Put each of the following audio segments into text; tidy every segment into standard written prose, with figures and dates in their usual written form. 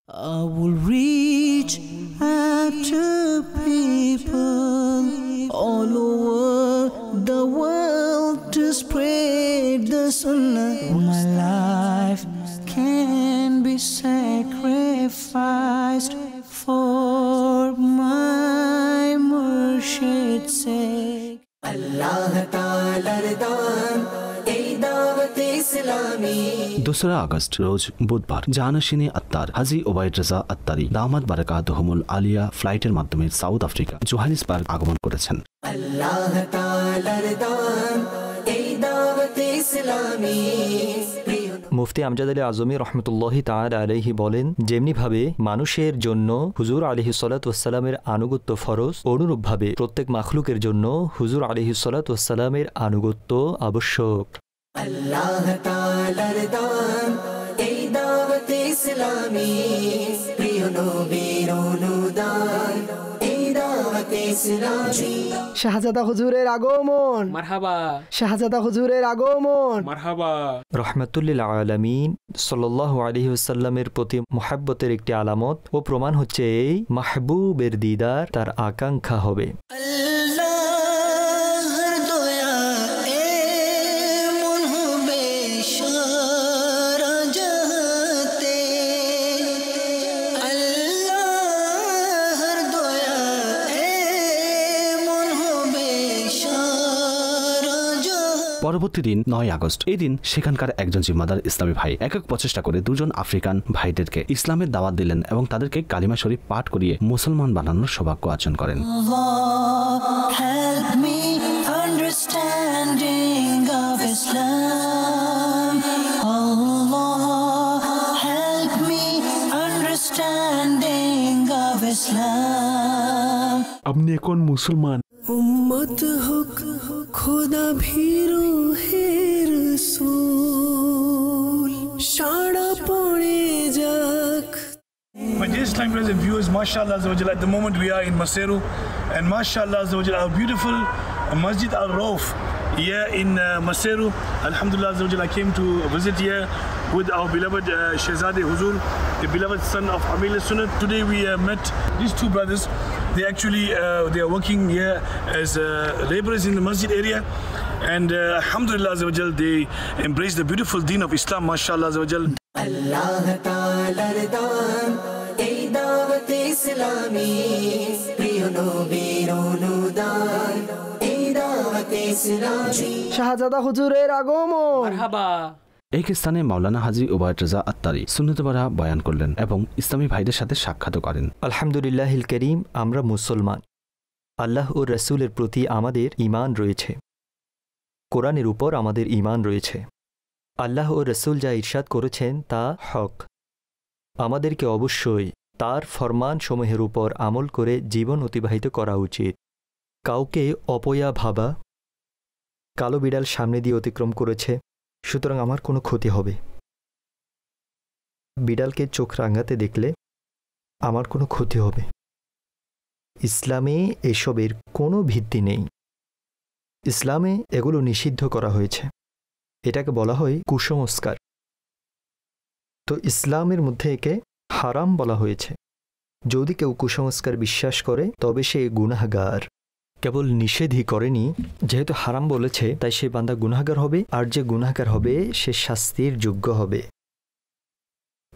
I will reach out to people all over the world to spread the sunnah. My life can be sacrificed for my Murshid's sake. Allah Ta'ala's দান এই দাওয়াত ইসলামী। 2 August রোজ বুধবার জাহানাশিনী আত্তার হাজী ওবায়দ রাজা আত্তারি দামাত বারাকাতুহুমুল আলিয়া ফ্লাইটের মাধ্যমে সাউথ আফ্রিকা জোহানিসবার্গ আগমন করেছেন। আল্লাহ তাআলার দান এই দাওয়াত ইসলামী। মুফতি আমজাদ আলী আজমি রহমতুল্লাহি তাআলা আলাইহি বলেন, যেমনিভাবে মানুষের জন্য হুজুর আলাইহিস সালাতু ওয়াস সালামের আনুগত্য ফরজ, অনুরূপভাবে প্রত্যেক মাখলুকের জন্য হুজুর আলাইহিস সালাতু ওয়াস সালামের আনুগত্য আবশ্যক। আল্লাহ তাআলার দান এই দাওয়াত ইসলামী। প্রিয় নবীর অনুদান এই দাওয়াত ইসলামী। শাহজাদা হুজুরের আগমন মারহাবা, শাহজাদা হুজুরের আগমন মারহাবা। রহমাতুল্লিল আলামিন সাল্লাল্লাহু আলাইহি ওয়াসাল্লামের প্রতি মুহাব্বতের একটি আলামত ও প্রমাণ হচ্ছে এই মাহবুবের দিদার, তার আকাঙ্ক্ষা হবে। পরবর্তী দিন 9 আগস্ট। এই দিন সেখানকার একজন জিম্মাদার ইসলামী ভাই একক প্রচেষ্টা করে 2 আফ্রিকান ভাইদেরকে ইসলামের দাওয়াত দিলেন এবং তাদেরকে কালিমা শরীফ পাঠ করিয়ে মুসলমান বানানোর সৌভাগ্য অর্জন করেন। আপনি এখন মুসলমান। উম্মত হুক খোদা ভীরু হে রাসূল সাড়া পড়ে যাক। My dear Islam brothers and viewers, mashallah azza wa jalla, at the moment we are in Maseru, and mashallah azza wa jalla, our beautiful Masjid Al-Rauf here in Maseru. Alhamdulillah azza wa jalla, I came to visit here with our beloved Shehzade Huzur, the beloved son of Amil Sunnat. Today we met these 2 brothers. They actually they are working here as laborers in the masjid area, and alhamdulillah azza wa jalla, they embrace the beautiful deen of Islam, mashallah azza wa jalla. Allah ta'ala'r দান এই দাওয়াত ইসলামী। প্রিয় নবীর অনুদান এই দাওয়াত ইসলামী। শাহজাদা হুজুরের আগমন মারহাবা। এক স্থানে মাওলানা হাজী ওবায়দ রাজা আত্তারি সুন্নতে বারা বয়ান করলেন এবং ইসলামী ভাইদের সাথে সাক্ষাৎ করেন। আলহামদুলিল্লাহিল কারীম, আমরা মুসলমান। আল্লাহ ও রাসূলের প্রতি আমাদের ঈমান রয়েছে, কোরআনের উপর আমাদের ঈমান রয়েছে। আল্লাহ ও রাসূল যা ইরশাদ করেছেন তা হক। আমাদেরকে অবশ্যই তার ফরমানসমূহের উপর আমল করে জীবন অতিবাহিত করা উচিত। কাউকে অপয়া ভাবা, কালো বিড়াল সামনে দিয়ে অতিক্রম করেছে, সুতরাং আমার কোনো ক্ষতি হবে, বিড়ালকে চোখ রাঙাতে দেখলে আমার কোনো ক্ষতি হবে, ইসলামে এসবের কোনো ভিত্তি নেই। ইসলামে এগুলো নিষিদ্ধ করা হয়েছে, এটাকে বলা হয় কুসংস্কার। তো ইসলামের মধ্যে একে হারাম বলা হয়েছে। যদি কেউ কুসংস্কার বিশ্বাস করে তবে সে গুনাহগার। কেবল নিষেধই করেনি, যেহেতু হারাম বলেছে তাই সে বান্দা গুনাহগার হবে, আর যে গুনাহগার হবে সে শাস্তির যোগ্য হবে।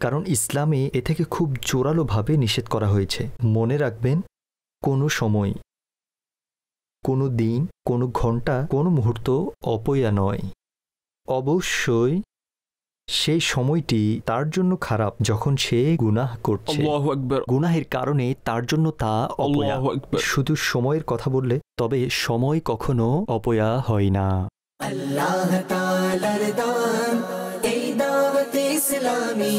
কারণ ইসলামে এ থেকে খুব জোরালোভাবে নিষেধ করা হয়েছে। মনে রাখবেন, কোনো সময়, কোনো দিন, কোনো ঘন্টা, কোনো মুহূর্ত অপয়া নয়। অবশ্যই সেই সময়টি তার জন্য খারাপ যখন সে গুনাহ করছে, গুনাহের কারণে তার জন্য তা অপয়া। শুধু সময়ের কথা বললে তবে সময় কখনো অপয়া হয় না। আল্লাহ তাআলার দান এই দাওয়াত ইসলামী।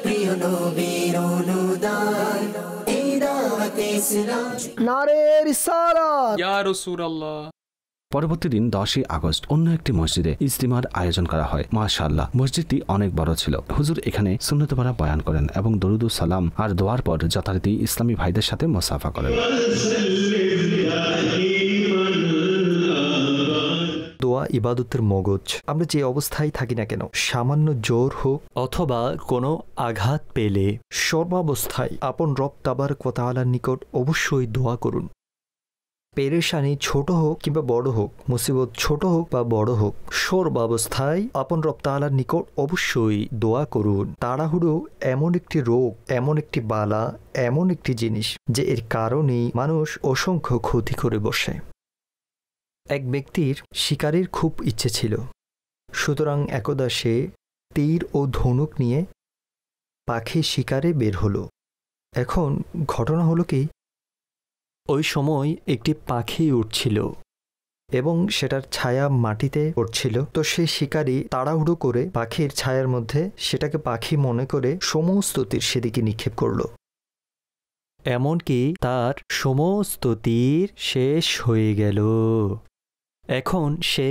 প্রিয় নবীর অনুদান এই দাওয়াত ইসলামী। নারে রিসালাত ইয়া রাসূলুল্লাহ। পরবর্তী দিন 10 আগস্ট অন্য একটি মসজিদে ইজতিমার আয়োজন করা হয়। মাশাআল্লাহ, মসজিদটি অনেক বড় ছিল। হুজুর এখানে সুন্নতে বারা বয়ান করেন এবং দরুদ ও সালাম আর দোয়ার পর যথারীতি ইসলামী ভাইদের সাথে মুসাফা করেন। দোয়া ইবাদতের মগজ। আমরা যে অবস্থায় থাকি না কেন, সামান্য জ্বর হোক অথবা কোনো আঘাত পেলে সর্বাবস্থায় আপন রব তাবারক ওয়া তাআলার নিকট অবশ্যই দোয়া করুন। পেরেশানি ছোট হোক কিংবা বড় হোক, মুসিবত ছোট হোক বা বড় হোক, সর্বাবস্থায় আপন রব তাআলার নিকট অবশ্যই দোয়া করুন। তাড়াহুড়ো এমন একটি রোগ, এমন একটি বালা, এমন একটি জিনিস যে এর কারণেই মানুষ অসংখ্য ক্ষতি করে বসে। এক ব্যক্তির শিকারের খুব ইচ্ছে ছিল, সুতরাং একদা সে তীর ও ধনুক নিয়ে পাখি শিকারে বের হলো। এখন ঘটনা হলো কি, ওই সময় একটি পাখি উঠছিল এবং সেটার ছায়া মাটিতে পড়ছিল। তো সেই শিকারী তাড়াহুড়ো করে পাখির ছায়ার মধ্যে সেটাকে পাখি মনে করে সমস্ত তীর সেদিকে নিক্ষেপ করল। এমনকি তার সমস্ত তীর শেষ হয়ে গেল। এখন সে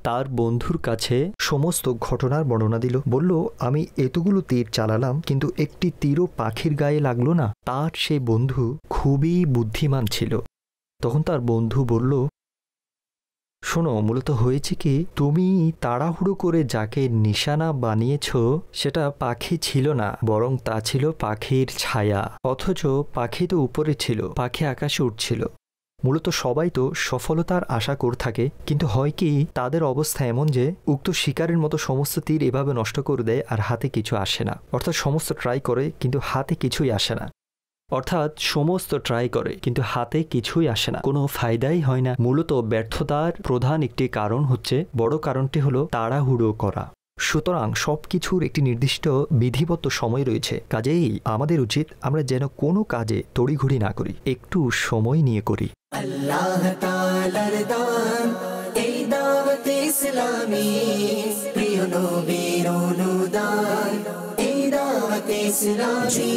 তার বন্ধুর কাছে সমস্ত ঘটনার বর্ণনা দিল। বলল, আমি এতগুলো তীর চালালাম কিন্তু একটি তীরও পাখির গায়ে লাগলো না। তার সে বন্ধু খুবই বুদ্ধিমান ছিল। তখন তার বন্ধু বলল, শোনো, মূলত হয়েছে কি, তুমি তাড়াহুড়ো করে যাকে নিশানা বানিয়েছ সেটা পাখি ছিল না, বরং তা ছিল পাখির ছায়া। অথচ পাখি তো উপরে ছিল, পাখি আকাশে উঠছিল। মূলত সবাই তো সফলতার আশা করে থাকে, কিন্তু হয় কি, তাদের অবস্থা এমন যে উক্ত শিকারের মতো সমস্ত তীর এভাবে নষ্ট করে দেয় আর হাতে কিছু আসে না। অর্থাৎ সমস্ত ট্রাই করে কিন্তু হাতে কিছুই আসে না। কোনো ফায়দাই হয় না। মূলত ব্যর্থতার প্রধান একটি কারণ হচ্ছে, বড় কারণটি হলো তাড়াহুড়ো করা। সুতরাং সবকিছুর একটি নির্দিষ্ট বিধিবদ্ধ সময় রয়েছে। কাজেই আমাদের উচিত আমরা যেন কোনো কাজে তড়িঘড়ি না করি, একটু সময় নিয়ে করি। আল্লাহ তাআলার দান এই দাওয়াত ইসলামী, প্রিয় নবীর অনুদান এই দাওয়াত ইসলামী।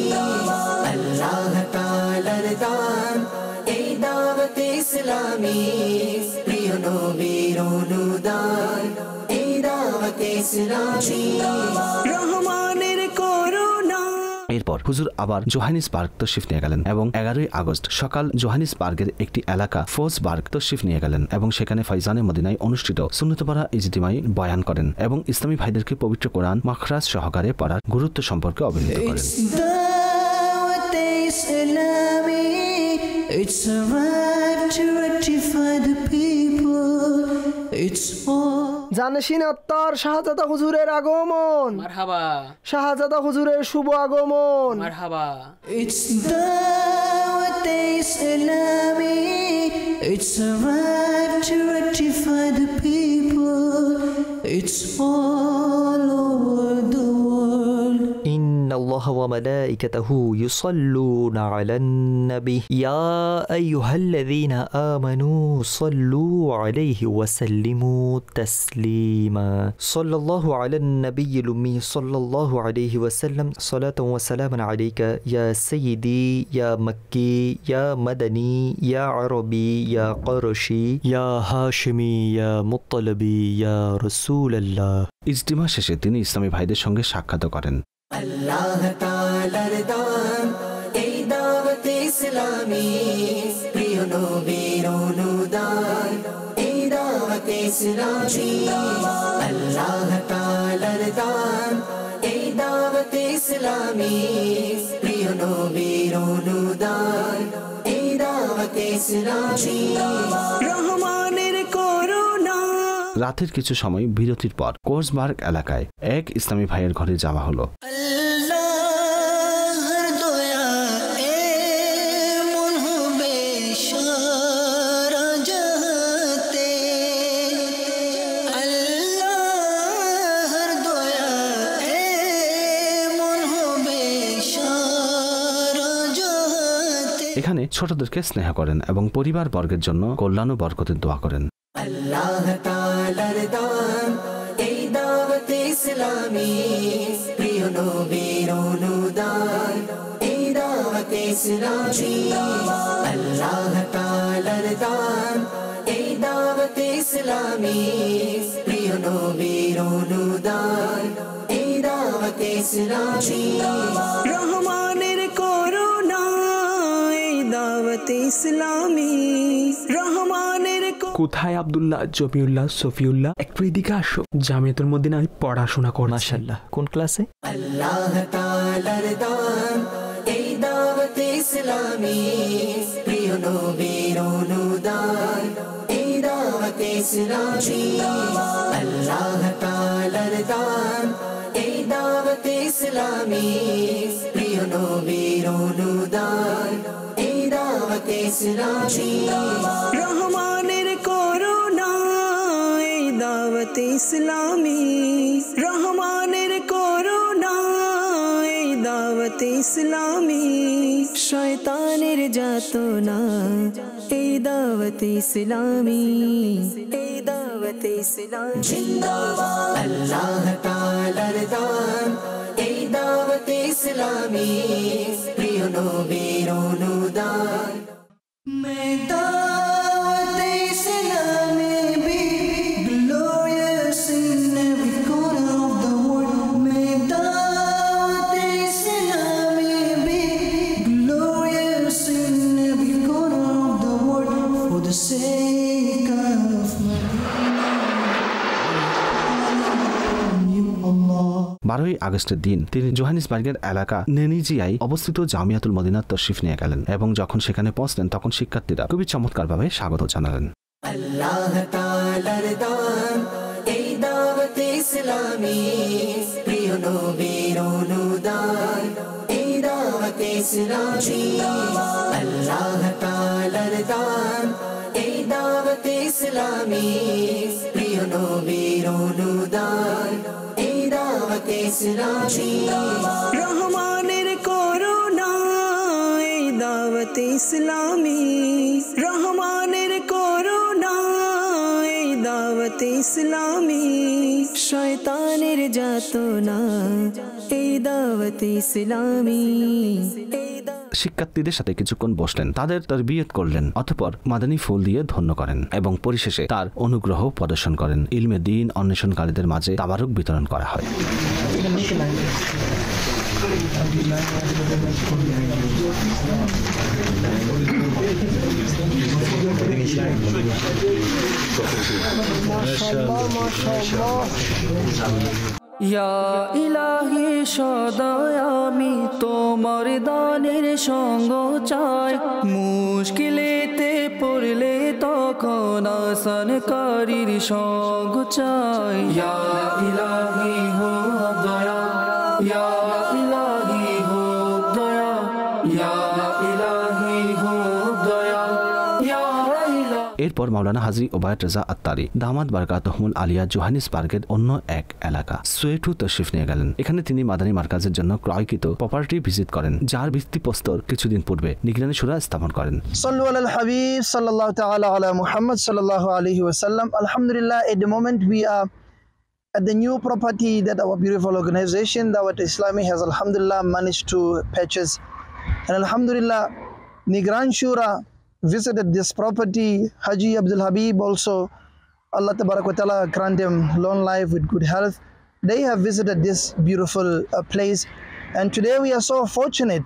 আল্লাহ তাআলার দান এই দাওয়াত ইসলামী, প্রিয় নবীর অনুদান এই দাওয়াত ইসলামী। রহমানের করুণা। এরপর হুজুর আবার জোহানিসবার্গ তশরিফ নিয়ে গেলেন এবং 11ই আগস্ট সকাল জোহানিসবার্গের একটি এলাকা ফোর্সবার্গ তশরিফ নিয়ে গেলেন এবং সেখানে ফয়জানে মদিনায় অনুষ্ঠিত সুন্নতপাড়া ইজতিমাই বয়ান করেন এবং ইসলামী ভাইদেরকে পবিত্র কোরআন মাখরাজ সহকারে পড়ার গুরুত্ব সম্পর্কে অবহিত করেন। It's a right to rectify the people. It's all. জানসিন আত্মার শাহজাদা হুজুরের আগমন, মারহাবা। শাহজাদা হুজুরের শুভ আগমন, মারহাবা। It's da'wat Islami. It's a right to rectify the people. It's all over the world. إن الله وملائكته يصلون على النبي يا أيها الذين آمنوا صلوا عليه وسلموا تسليما صلى الله على النبي الأمي صلى الله عليه وسلم صلاة وسلاما عليك يا سيدي يا مكي يا مدني يا عربي يا قرشي يا هاشمي يا مطلبي يا رسول الله। ইজতিমা শেষে তিনি ইসলামী ভাইদের সঙ্গে সাক্ষাৎ করেন। আল্লাহ তাআলার দান এই দাওয়াত ইসলামী, প্রিয় নবীর অনুদান এই দাওয়াত ইসলামী। আল্লাহ তাআলার দান এই দাওয়াত ইসলামী, প্রিয় নবীর অনুদান এই দাওয়াত ইসলামী। রহমানের করুণা। রাতের কিছু সময় বিরতির পর কোর্সবার্গ এলাকায় এক ইসলামী ভাইয়ের ঘরে যাওয়া হলো। এখানে ছোটদেরকে স্নেহ করেন এবং পরিবার বর্গের জন্য কল্যাণ ও বরকতের দোয়া করেন। আল্লাহ তাআলার দান এই দাওয়াত ইসলামী, প্রিয় নবীর অনুদান এই দাওয়াত ইসলামী। আল্লাহ তাআলার দান এই দাওয়াত ইসলামী, প্রিয় নবীর অনুদান এই দাওয়াত ইসলামী। রহমানের করুণা এই দাওয়াত ইসলামী। রহমানের কোথায় আব্দুল্লাহ, জমিউল্লাহ, সফিউল্লাহ? একটু এদিকে আসো, জামিয়াতুল মদিনায় পড়াশোনা করো। মাশাআল্লাহ। কোন ক্লাসে? আল্লাহ তাআলার দান এই দাওয়াত ইসলামী, প্রিয় নবীর অনুদান এই দাওয়াত ইসলামী। আল্লাহ তাআলার দান এই দাওয়াত ইসলামী, প্রিয় নবীর অনুদান এই দাওয়াত ইসলামী। রহমানের করুণা এই দাওয়াত ইসলামী, রহমানের করুণা এই দাওয়াত ইসলামী। শয়তানের যাতনা এই দাওয়াত ইসলামী, এই দাওয়াত ইসলামী। জিন্দাবাদ আল্লাহ তাআলার দান এই দাওয়াত ইসলামী, প্রিয় নবীর অনুদান। मैं दावत इस्लामी भी glorious in every corner of the world. मैं दावत इस्लामी भी glorious in every corner of the world for the sake of Allah. 12ই আগস্টের দিন তিনি জোহানিসবার্গের এলাকা নেনিজিয়ায় অবস্থিত জামিয়াতুল মদিনার তশরিফ নিয়ে গেলেন এবং যখন সেখানে পৌঁছলেন তখন শিক্ষার্থীরা খুবই চমৎকারভাবে স্বাগত জানালেন। আল্লাহ তাআলার দান এই দাওয়াত ইসলামী, প্রিয় নবীর অনুদান এই দাওয়াত ইসলামী। আল্লাহ তাআলার দান এই দাওয়াত ইসলামী, প্রিয় নবীর অনুদান এই দাওয়াত ইসলামী। রহমানের করুণা এই দাওয়াত ইসলামী, রহমানের করুণা এই দাওয়াত ইসলামী। শয়তানের যাতনা এই দাওয়াত ইসলামী। শিক্ষার্থীদের সাথে কিছুক্ষণ বসলেন, তাদের তারবিয়ত করলেন, অতঃপর মাদানী ফুল দিয়ে ধন্য করেন এবং পরিশেষে তার অনুগ্রহ প্রদর্শন করেন। ইলমে দ্বীন অন্বেষণকারীদের মাঝে তাবারুক বিতরণ করা হয়। ইয়া ইলাহি সদায় আমি তোমার দানের সঙ্গ চাই, মুশকিলেতে পড়লে তখন আসানকারীর সঙ্গ চাই। ইয়া ইলাহি হো দয়া, ইয়া ইলাহি হো দয়া, ইয়া ইলাহি হো দয়া, ইয়া ইলাহি। এরপর মাওলানা হাজী ওবায়দ রেজা আত্তারি দামাত বারকাতুহুমুল আলিয়া জোহানিসবার্গের অন্য এক এলাকা সোয়েটু তশরিফ নিয়ে গেলেন। এখানে তিনি মাদানী মার্কাজের জন্য ক্রয়কৃত প্রপার্টি ভিজিট করেন, যার ভিত্তিপ্রস্তর কিছুদিন পূর্বে নিগরানি শুরা স্থাপন করেন। সাল্লু আলাল হাবিব সাল্লাল্লাহু তাআলা আলা Muhammad sallallahu alaihi wasallam. Alhamdulillah, at the moment we are at the new property that our beautiful organization, Dawat Islami, has alhamdulillah managed to purchase. And alhamdulillah, Nigran Shura visited this property. Haji Abdul Habib also, Allah Tabarak wa Ta'ala grant him long life with good health. They have visited this beautiful place, and today we are so fortunate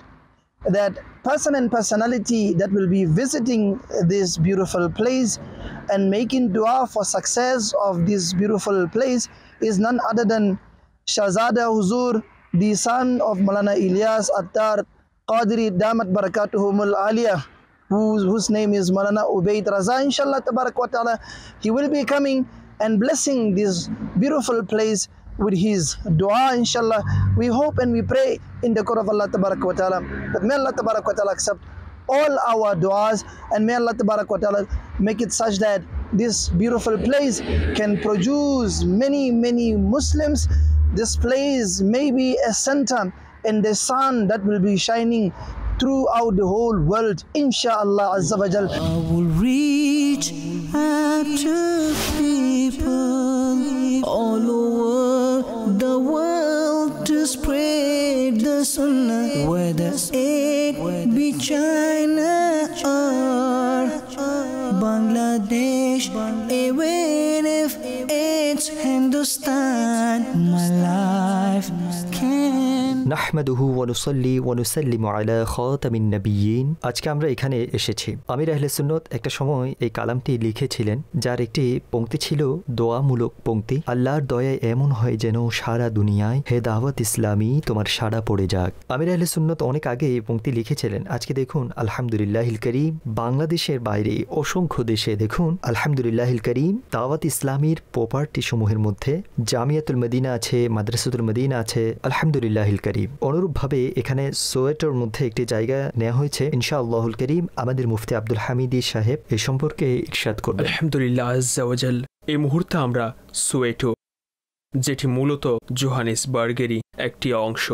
that person and personality that will be visiting this beautiful place and making dua for success of this beautiful place is none other than Shahzada Huzur, the son of Maulana Ilyas Attar Qadri Damat Barakatuhumul Aliyah, whose name is Maulana Ubaid Raza. Inshallah Tabarak wa Ta'ala, he will be coming and blessing this beautiful place with his dua. Inshallah, we hope and we pray in the court of Allah Tabarak wa Ta'ala that may Allah Tabarak wa Ta'ala accept all our duas, and may Allah Tabarak wa Ta'ala make it such that this beautiful place can produce many Muslims. This place may be a center in the sun that will be shining throughout the whole world, inshallah azza wa jal. I will reach out to people all over the world to spread the sunnah, whether it be China or Bangladesh, even if it's Hindustan. My life can নাহমাদুহু ওয়া নুসাল্লি ওয়া নুসাল্লিমু আলা খাতামিন নাবিয়্যিন। আজকে আমরা এখানে এসেছি। আমির আহলে সুন্নাত একটা সময় এই কালামটি লিখেছিলেন, যার একটি পংক্তি ছিল দোয়ামূলক পংক্তি। আল্লাহর দয়ায় এমন হয় যেন সারা দুনিয়ায় হে দাওয়াত ইসলামী তোমার সাড়া পড়ে যাক। আমির আহলে সুন্নাত অনেক আগে এই পংক্তি লিখেছিলেন। আজকে দেখুন আলহামদুলিল্লাহিল কারীম, বাংলাদেশের বাইরে অসংখ্য দেশে দেখুন আলহামদুলিল্লাহিল কারীম দাওয়াত ইসলামীর প্রপার্টি সমূহের মধ্যে জামিয়াতুল মদিনা আছে, মাদ্রাসাতুল মদিনা আছে, আলহামদুলিল্লাহিল কারীম। অনুরূপভাবে এখানে সোয়েটার মধ্যে একটি জায়গা নেওয়া হয়েছে। ইনশাআল্লাহুল কারীম আমাদের মুফতি আব্দুল হামিদি সাহেব এই সম্পর্কে ইরশাদ করবেন। আলহামদুলিল্লাহ আজ্জা ওয়া জাল। এই মুহূর্তে আমরা সোয়েটো, যেটি মূলত জোহানেসবার্গেরই একটি অংশ,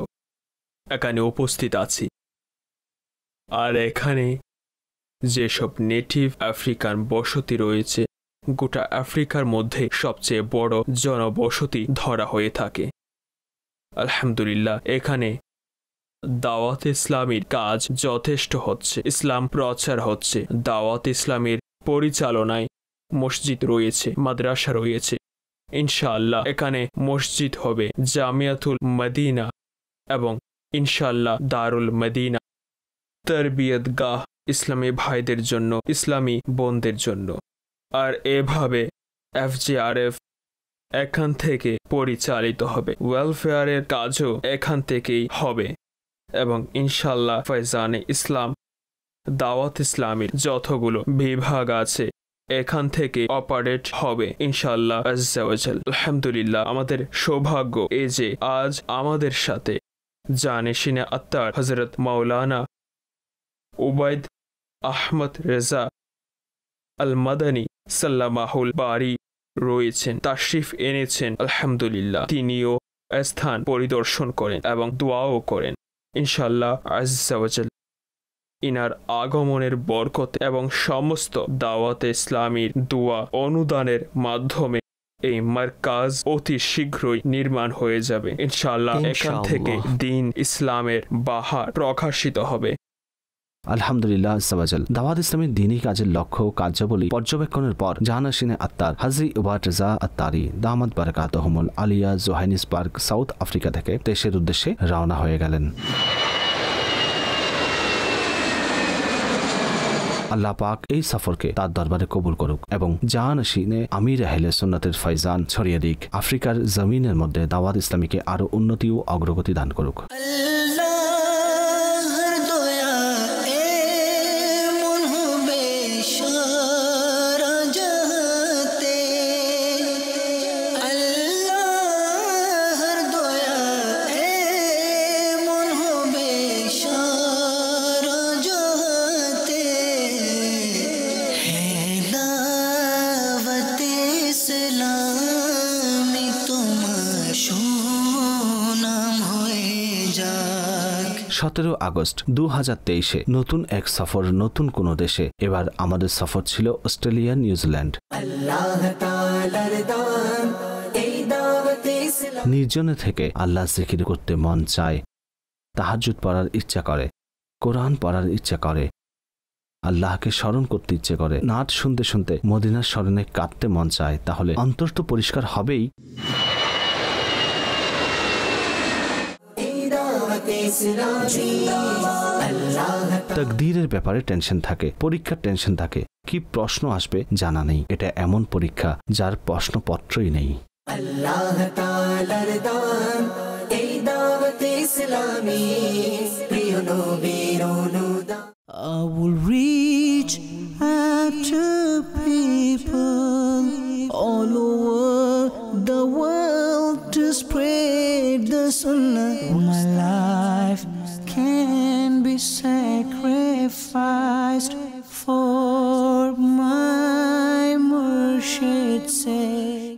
এখানে উপস্থিত আছি। আর এখানে যেসব নেটিভ আফ্রিকান বসতি রয়েছে, গোটা আফ্রিকার মধ্যে সবচেয়ে বড় জনবসতি ধরা হয়ে থাকে। আলহামদুলিল্লাহ এখানে দাওয়াত ইসলামীর কাজ যথেষ্ট হচ্ছে, ইসলাম প্রচার হচ্ছে। দাওয়াত ইসলামীর পরিচালনায় মসজিদ রয়েছে, মাদ্রাসা রয়েছে। ইনশাআল্লাহ এখানে মসজিদ হবে, জামিয়াতুল মদিনা এবং ইনশাআল্লাহ দারুল মদিনা, তরবিয়ত গাহ ইসলামী ভাইদের জন্য, ইসলামী বোনদের জন্য। আর এভাবে FJRF এখান থেকে পরিচালিত হবে, ওয়েলফেয়ারের কাজও এখান থেকেই হবে এবং ইনশাআল্লাহ ফয়জানে ইসলাম দাওয়াত ইসলামীর যতগুলো বিভাগ আছে এখান থেকে অপারেট হবে ইনশাআল্লাহ আজ্জা ওয়া জাল। আলহামদুলিল্লাহ আমাদের সৌভাগ্য এই যে আজ আমাদের সাথে জানেশিনে আত্মার হযরত মাওলানা উবাইদ আহমদ রেজা আল মাদানী সাল্লামাহুল বারি রয়েছেন, তাশরিফ এনেছেন। আলহামদুলিল্লাহ তিনিও স্থান পরিদর্শন করেন এবং দোয়াও করেন ইনশাআল্লাহ আজ্জা ওয়া জাল। ইনার আগমনের বরকত এবং সমস্ত দাওয়াতে ইসলামীর দোয়া অনুদানের মাধ্যমে এই মারকাজ অতি শীঘ্রই নির্মাণ হয়ে যাবে ইনশাআল্লাহ। এখান থেকে দ্বীন ইসলামের বাহার প্রকাশিত হবে আলহামদুলিল্লাহ আজ্জাওয়াজাল। দাওয়াত ইসলামের দ্বীনী কাজের লক্ষ্য ও কার্যাবলী পর্যবেক্ষণের পর জাহানাশিনে আত্মার হাজী উবাদ রেজা আত্তারি দামাত বারাকাতুহুমুল আলিয়া জোহানেসবার্গ সাউথ আফ্রিকা থেকে দেশের উদ্দেশ্যে রওনা হয়ে গেলেন। আল্লাহ পাক এই সফরকে তার দরবারে কবুল করুক এবং জাহানাশিনে আমির আহলে সুন্নাতের ফয়জান ছড়িয়ে দিক, আফ্রিকার জমিনের মধ্যে দাওয়াত ইসলামীকে আরো উন্নতি ও অগ্রগতি দান করুক। সতেরো আগস্ট 2023 নতুন এক সফর, নতুন কোন দেশে। এবার আমাদের সফর ছিল অস্ট্রেলিয়া, নিউজিল্যান্ড। নির্জনে থেকে আল্লাহ জিকির করতে মন চায়, তাহাজ্জুদ পড়ার ইচ্ছা করে, কোরআন পড়ার ইচ্ছা করে, আল্লাহকে স্মরণ করতে ইচ্ছে করে, নাচ শুনতে শুনতে মদিনার স্মরণে কাঁদতে মন চায়, তাহলে অন্তর তো পরিষ্কার হবেই। তাকদীরের ব্যাপারে টেনশন থাকে, পরীক্ষার টেনশন থাকে, কি প্রশ্ন আসবে জানা নেই। এটা এমন পরীক্ষা যার প্রশ্নপত্রই নেই। আল্লাহ তাআলার দান এই দাওয়াত ইসলামী প্রিয় নবীর অনুদান। I will reach out to people all over the world to spread the sunnah. My life can be sacrificed for my Murshid's sake.